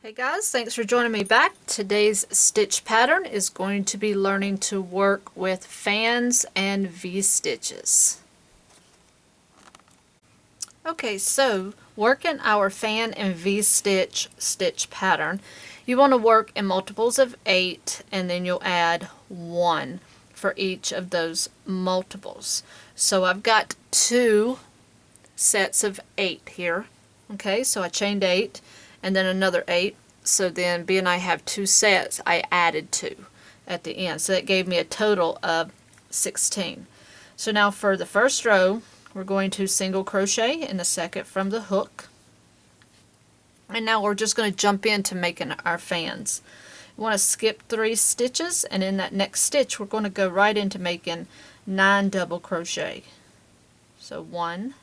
Hey guys, thanks for joining me back. Today's stitch pattern is going to be learning to work with fans and V-stitches. Okay, so working our fan and V-stitch stitch pattern, you want to work in multiples of 8 and then you'll add 1 for each of those multiples. So I've got 2 sets of 8 here. Okay, so I chained 8 and then another 8. So then being I have 2 sets, I added 2 at the end. So that gave me a total of 16. So now for the first row, we're going to single crochet in the second from the hook. And now we're just going to jump into making our fans. We want to skip 3 stitches, and in that next stitch we're going to go right into making 9 double crochet. So 1,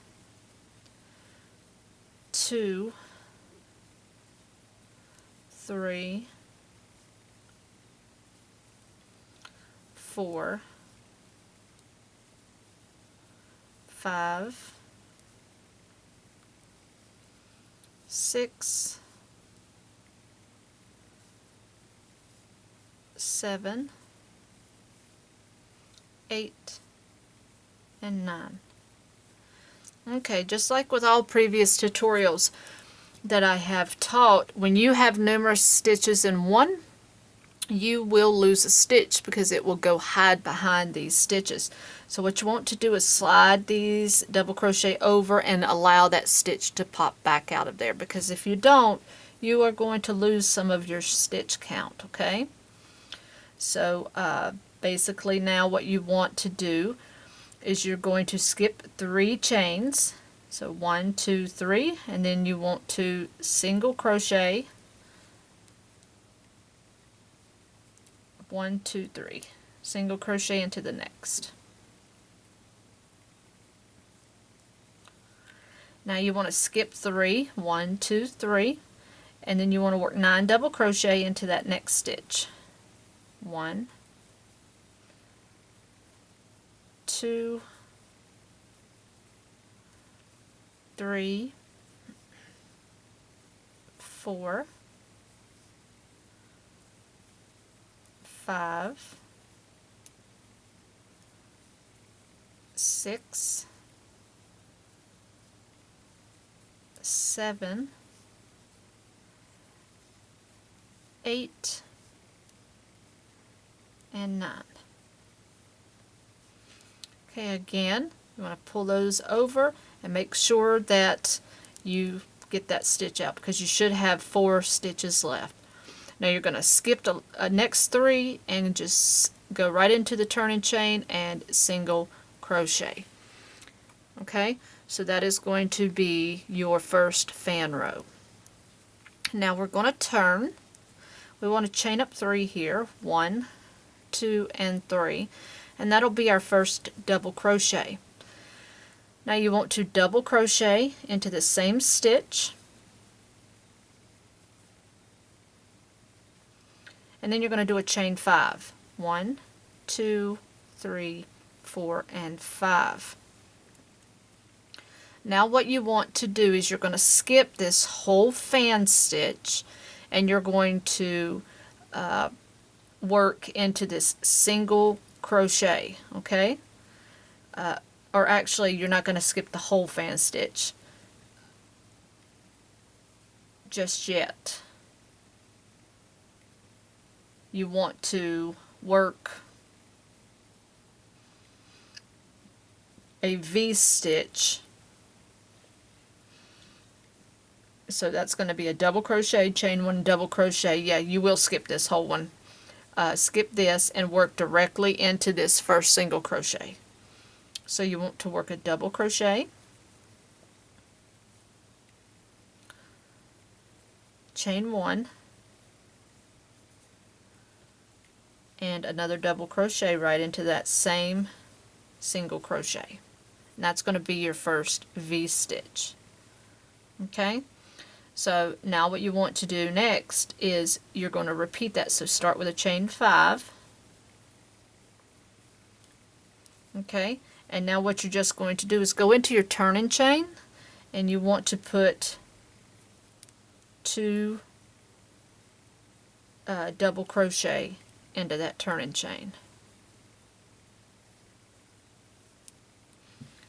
2, 3, 4, 5, 6, 7, 8, and 9. Okay, just like with all previous tutorials that I have taught, when you have numerous stitches in one, you will lose a stitch because it will go hide behind these stitches. So what you want to do is slide these double crochet over and allow that stitch to pop back out of there, because if you don't, you are going to lose some of your stitch count. Okay, so basically now what you want to do is you're going to skip 3 chains. So 1, 2, 3, and then you want to single crochet 1, 2, 3, single crochet into the next. Now you want to skip 3, 1, 2, 3, and then you want to work 9 double crochet into that next stitch. 1, 2, 3, 4, 5, 6, 7, 8, and 9. Okay, again, you want to pull those over and make sure that you get that stitch out, because you should have 4 stitches left. Now you're going to skip the next 3 and just go right into the turning chain and single crochet. Okay, so that is going to be your first fan row. Now we're going to turn. We want to chain up 3 here, 1, 2, and 3, and that'll be our first double crochet. Now you want to double crochet into the same stitch, and then you're going to do a chain 5. 1, 2, 3, 4, and 5. Now what you want to do is you're going to skip this whole fan stitch, and you're going to work into this single crochet. Okay, or actually you're not going to skip the whole fan stitch just yet. You want to work a V-stitch. So that's going to be a double crochet, chain 1, double crochet. Yeah, you will skip this whole one. Skip this and work directly into this first single crochet. So you want to work a double crochet, chain 1, and another double crochet right into that same single crochet. And that's going to be your first V-stitch. Okay, so now what you want to do next is you're going to repeat that. So start with a chain 5. Okay, and now what you're just going to do is go into your turning chain, and you want to put 2 double crochet into that turning chain.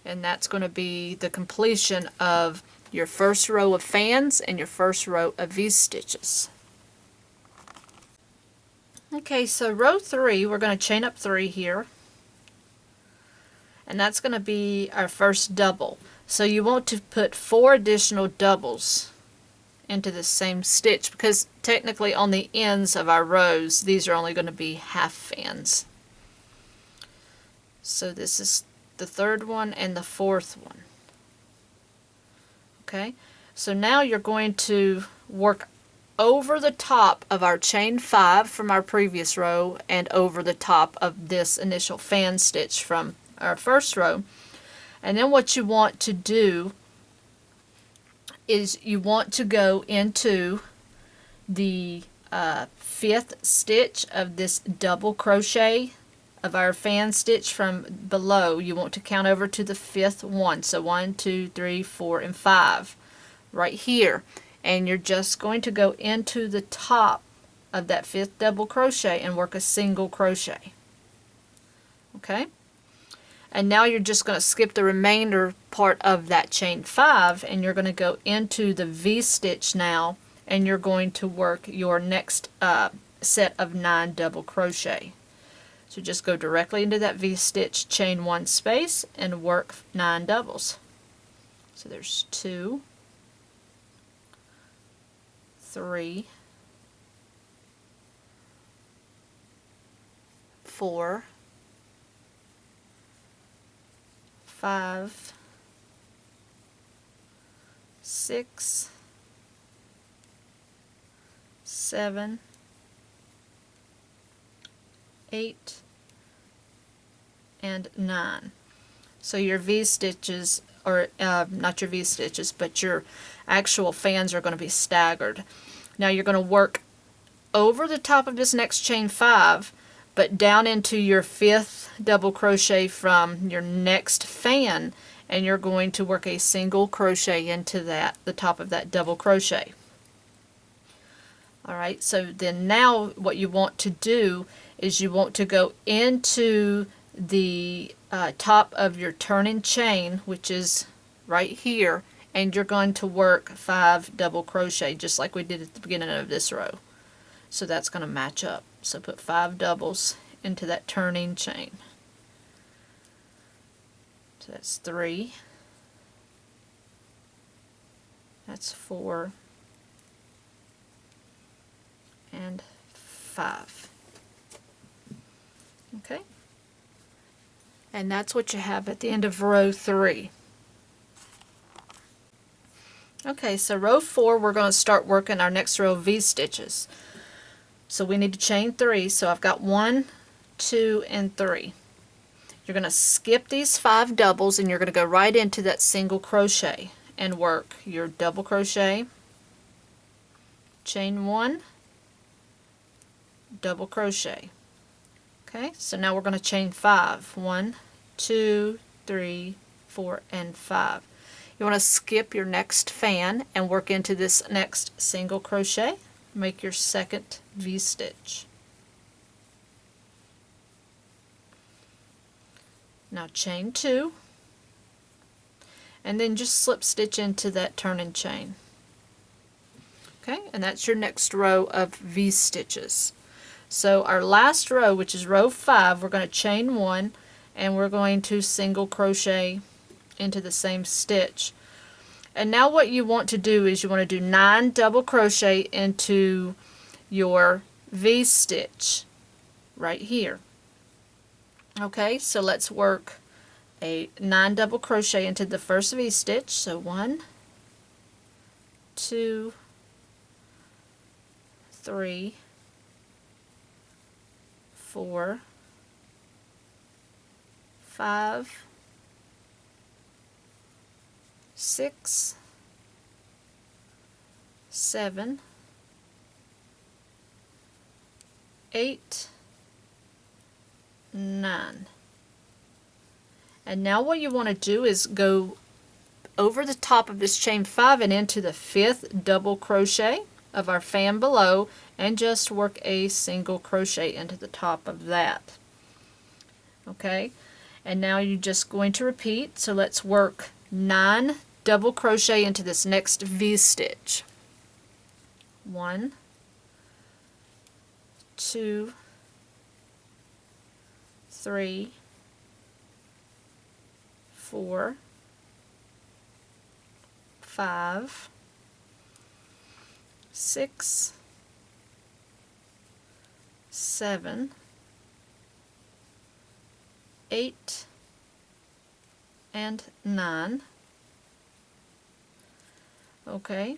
And that's going to be the completion of your first row of fans and your first row of V-stitches. Okay, so row 3, we're going to chain up 3 here, and that's going to be our first double. So you want to put 4 additional doubles into the same stitch, because technically on the ends of our rows these are only going to be half fans. So this is the third one and the fourth one. Okay, so now you're going to work over the top of our chain 5 from our previous row and over the top of this initial fan stitch from our first row. And then what you want to do is you want to go into the 5th stitch of this double crochet of our fan stitch from below. You want to count over to the 5th one. So 1, 2, 3, 4, and 5 right here. And you're just going to go into the top of that 5th double crochet and work a single crochet. Okay? And now you're just going to skip the remainder part of that chain 5, and you're going to go into the V-stitch now, and you're going to work your next set of 9 double crochet. So just go directly into that V-stitch, chain 1 space, and work 9 doubles. So there's 2, 3, 4, 5, 6, 7, 8, and 9. So your V-stitches, or not your V-stitches, but your actual fans are going to be staggered. Now you're going to work over the top of this next chain 5, but down into your 5th double crochet from your next fan, and you're going to work a single crochet into that, the top of that double crochet. Alright, so then now what you want to do is you want to go into the top of your turning chain, which is right here, and you're going to work 5 double crochet just like we did at the beginning of this row. So that's going to match up. So put 5 doubles into that turning chain. So that's 3, that's 4, and 5. Okay, and that's what you have at the end of row 3. Okay, so row 4, we're going to start working our next row of V-stitches. So we need to chain 3, so I've got 1, 2, and 3. You're going to skip these 5 doubles and you're going to go right into that single crochet and work your double crochet, chain 1, double crochet. Okay, so now we're going to chain 5. 1, 2, 3, 4, and 5. You want to skip your next fan and work into this next single crochet. Make your second V-stitch. Now chain 2, and then just slip stitch into that turning chain. Okay, and that's your next row of V-stitches. So our last row, which is row 5, we're going to chain 1 and we're going to single crochet into the same stitch. And now what you want to do is you want to do 9 double crochet into your V-stitch right here. Okay, so let's work a 9 double crochet into the first V-stitch. So 1, 2, 3, 4, 5, 6, 7, 8, 9. And now what you want to do is go over the top of this chain 5 and into the 5th double crochet, of our fan below and just work a single crochet into the top of that. Okay, and now you're just going to repeat. So let's work 9 double crochet into this next V-stitch. 1, 2, 3, 4, 5, 6, 7, 8, and 9. Okay,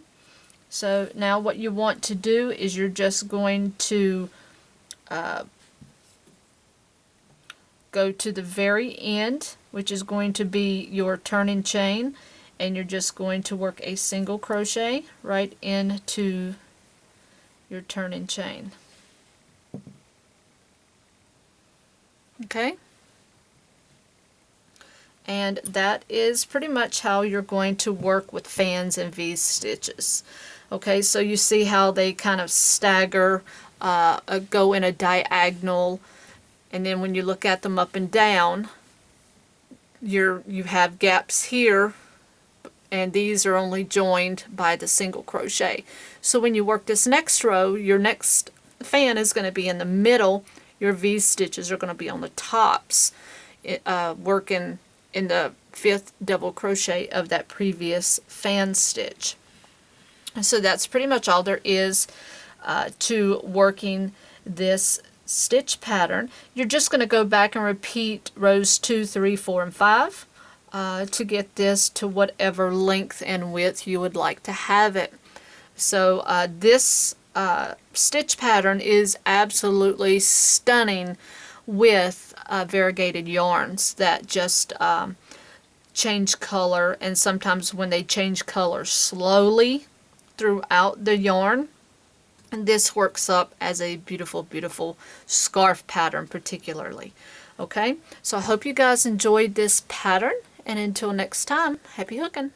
so now what you want to do is you're just going to go to the very end, which is going to be your turning chain, and you're just going to work a single crochet right into your turning chain. Okay, and that is pretty much how you're going to work with fans and V-stitches. Okay, so you see how they kind of stagger, go in a diagonal, and then when you look at them up and down, you have gaps here, and these are only joined by the single crochet. So when you work this next row, your next fan is going to be in the middle, your V-stitches are going to be on the tops, working in the 5th double crochet of that previous fan stitch. So that's pretty much all there is to working this stitch pattern. You're just going to go back and repeat rows 2, 3, 4, and 5 to get this to whatever length and width you would like to have it. So this stitch pattern is absolutely stunning with variegated yarns that just change color, and sometimes when they change color slowly throughout the yarn, and this works up as a beautiful, beautiful scarf pattern particularly. Okay, so I hope you guys enjoyed this pattern, and until next time, happy hooking!